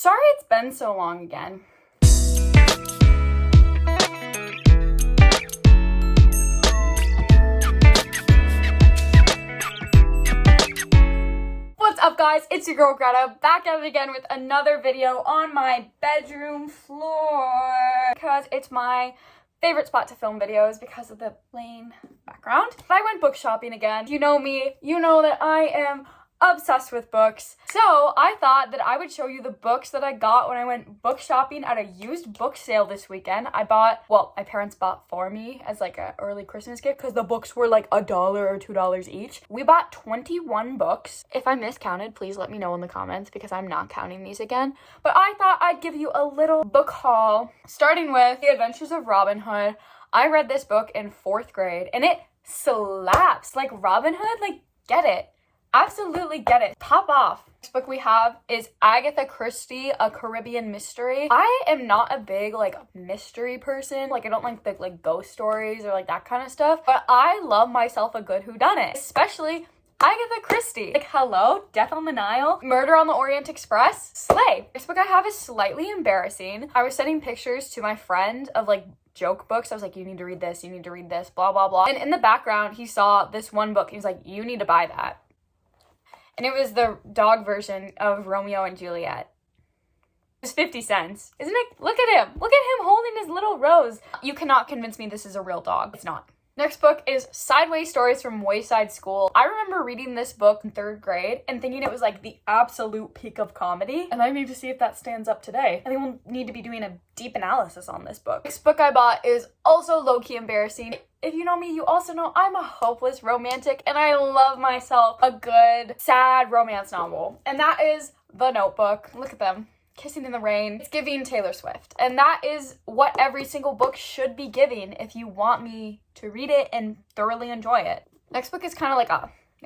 Sorry it's been so long again. What's up guys, it's your girl Greta, back at it again with another video on my bedroom floor. Because it's my favorite spot to film videos because of the plain background. I went book shopping again. If you know me, you know that I am obsessed with books. So I thought that I would show you the books that I got when I went book shopping at a used book sale this weekend. My parents bought for me as like an early Christmas gift because the books were like $1 or $2 each. We bought 21 books. If I miscounted, please let me know in the comments because I'm not counting these again. But I thought I'd give you a little book haul, starting with The Adventures of Robin Hood. I read this book in 4th grade and it slaps. Like Robin Hood, like get it. Absolutely get it. Pop off. Next book we have is Agatha Christie, A Caribbean Mystery. I am not a big like mystery person. Like I don't like the ghost stories or like that kind of stuff. But I love myself a good whodunit, especially Agatha Christie. Like hello, Death on the Nile, Murder on the Orient Express, slay. Next book I have is slightly embarrassing. I was sending pictures to my friend of like joke books. I was like, you need to read this, blah, blah, blah. And in the background, he saw this one book. He was like, you need to buy that. And it was the dog version of Romeo and Juliet. It was 50 cents. Isn't it? Look at him. Look at him holding his little rose. You cannot convince me this is a real dog. It's not. Next book is Sideways Stories from Wayside School. I remember reading this book in 3rd grade and thinking it was like the absolute peak of comedy. And I need to see if that stands up today. I think we'll need to be doing a deep analysis on this book. Next book I bought is also low-key embarrassing. If you know me, you also know I'm a hopeless romantic and I love myself a good, sad romance novel. And that is The Notebook. Look at them. Kissing in the Rain. It's giving Taylor Swift. And that is what every single book should be giving if you want me to read it and thoroughly enjoy it. Next book is kind of like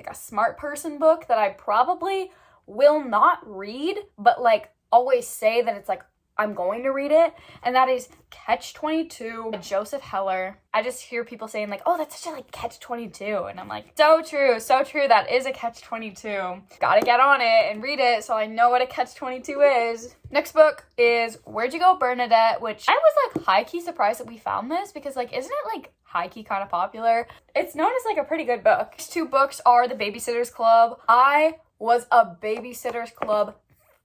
a smart person book that I probably will not read, but like always say that it's like I'm going to read it, and that is Catch-22 by Joseph Heller. I just hear people saying like, oh, that's such a like Catch-22, and I'm like, so true, that is a Catch-22. Gotta get on it and read it so I know what a Catch-22 is. Next book is Where'd You Go, Bernadette, which I was like high-key surprised that we found this because like, isn't it like high-key kind of popular? It's known as like a pretty good book. These 2 books are The Babysitter's Club. I was a Babysitter's Club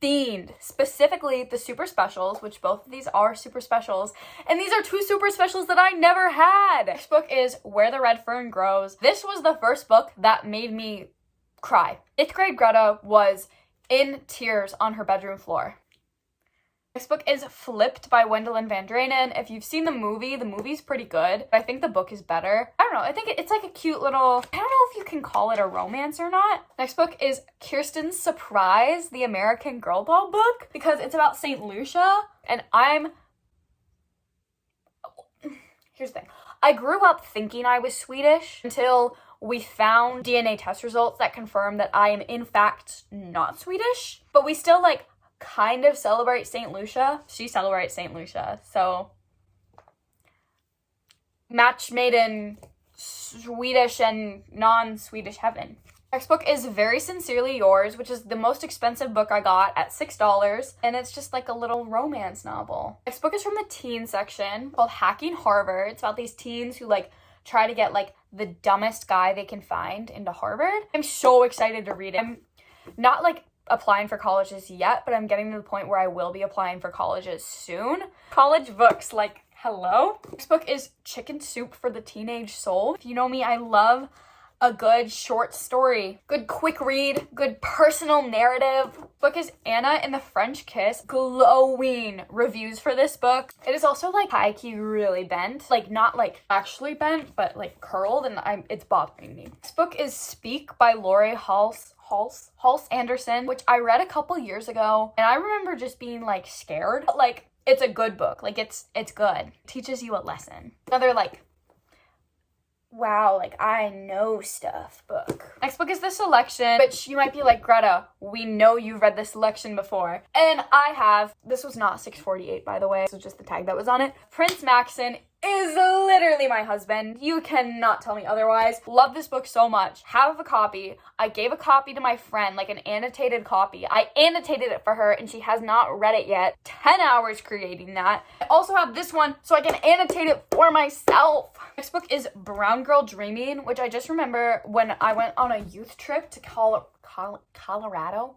themed, specifically the super specials, which both of these are super specials, and these are 2 super specials that I never had. Next book is Where the Red Fern Grows. This was the first book that made me cry. 5th grade Greta was in tears on her bedroom floor. Next book is Flipped by Wendelin Van Draenen. If you've seen the movie's pretty good. I think the book is better. I don't know. I think it's like a cute little, I don't know if you can call it a romance or not. Next book is Kirsten's Surprise, the American Girl Doll book, because it's about St. Lucia. And here's the thing. I grew up thinking I was Swedish until we found DNA test results that confirmed that I am in fact not Swedish. But we still like kind of celebrate St. Lucia. She celebrates St. Lucia. So match made in Swedish and non-Swedish heaven. Next book is Very Sincerely Yours, which is the most expensive book I got at $6. And it's just like a little romance novel. Next book is from the teen section called Hacking Harvard. It's about these teens who like try to get like the dumbest guy they can find into Harvard. I'm so excited to read it. I'm not like applying for colleges yet, but I'm getting to the point where I will be applying for colleges soon. College books, like, hello? Next book is Chicken Soup for the Teenage Soul. If you know me, I love a good short story, good quick read, good personal narrative. Book is Anna and the French Kiss. Glowing reviews for this book. It is also like high-key really bent, like not like actually bent, but like curled, and it's bothering me. This book is Speak by Lori Halse Anderson, which I read a couple years ago, and I remember just being like scared. But, like, it's a good book. Like it's good. It teaches you a lesson. Another like, wow, like I know stuff book. Next book is The Selection, which you might be like, Greta, we know you've read The Selection before. And I have. This was not $6.48, by the way. This was just the tag that was on it. Prince Maxon is literally my husband. You cannot tell me otherwise. Love this book so much. Have a copy. I gave a copy to my friend, like an annotated copy. I annotated it for her and she has not read it yet. 10 hours creating that. I also have this one so I can annotate it for myself. Next book is Brown Girl Dreaming, which I just remember when I went on a youth trip to Colorado.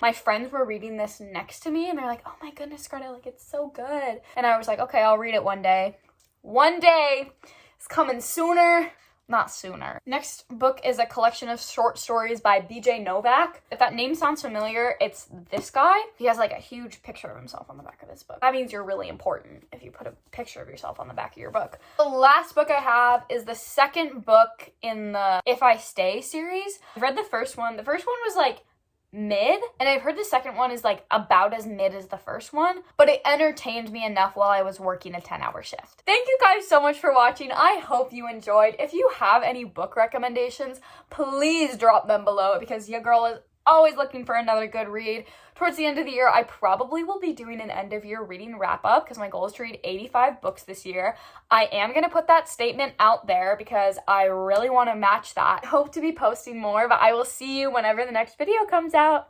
My friends were reading this next to me and they're like, oh my goodness, Greta, like it's so good. And I was like, okay, I'll read it one day. One day. It's coming sooner. Not sooner. Next book is a collection of short stories by BJ Novak. If that name sounds familiar, it's this guy. He has like a huge picture of himself on the back of this book. That means you're really important if you put a picture of yourself on the back of your book. The last book I have is the second book in the If I Stay series. I've read the first one. The first one was like mid, and I've heard the second one is like about as mid as the first one, but it entertained me enough while I was working a 10-hour shift. Thank you guys so much for watching. I hope you enjoyed. If you have any book recommendations, please drop them below because your girl is always looking for another good read. Towards the end of the year, I probably will be doing an end of year reading wrap up because my goal is to read 85 books this year. I am going to put that statement out there because I really want to match that. I hope to be posting more, but I will see you whenever the next video comes out.